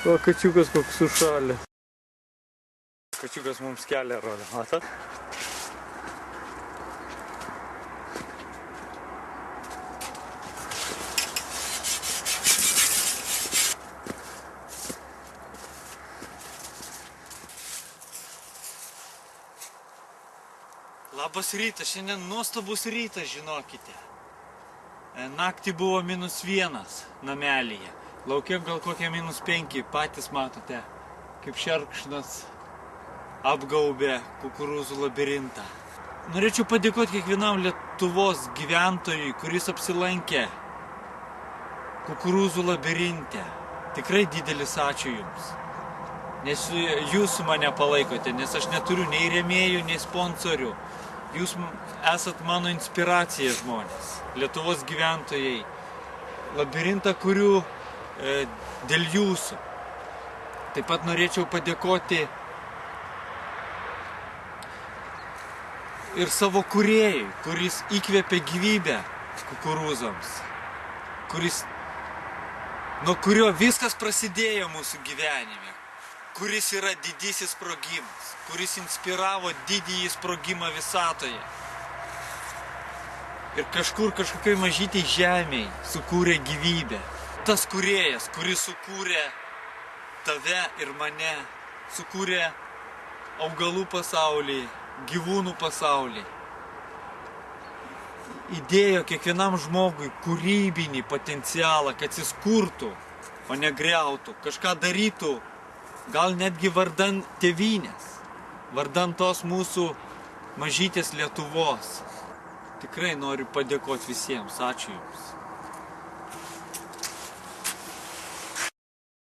O, kačiukas koks sušalė. Kačiukas mums kelią rodo, matot? Labas rytas, šiandien nuostabus rytas, žinokite. Naktį buvo -1 namelyje. Laukia gal kokie -5, patys matote, kaip šerkšnas apgaubė kukurūzų labirintą. Norėčiau padėkoti kiekvienam Lietuvos gyventojui, kuris apsilankė kukurūzų labirinte. Tikrai didelis ačiū Jums. Nes Jūs mane palaikote, nes aš neturiu nei rėmėjų, nei sponsorių. Jūs esat mano inspiracija žmonės, Lietuvos gyventojai. Labirintą kuriu dėl Jūsų. Taip pat norėčiau padėkoti ir savo kūrėjui, kuris įkvėpė gyvybę kukurūzams, nuo kurio viskas prasidėjo mūsų gyvenime, kuris yra didysis sprogimas, kuris inspiravo didįjį sprogimą visatoje. Ir kažkokioj mažytėj žemėj sukūrė gyvybę. Tas kūrėjas, kuris sukūrė tave ir mane, sukūrė augalų pasaulį, gyvūnų pasaulį. Įdėjo kiekvienam žmogui kūrybinį potencialą, kad jis kurtų, o ne griautų, kažką darytų, gal netgi vardan tėvynės, vardan tos mūsų mažytės Lietuvos. Tikrai noriu padėkoti visiems. Ačiū Jums.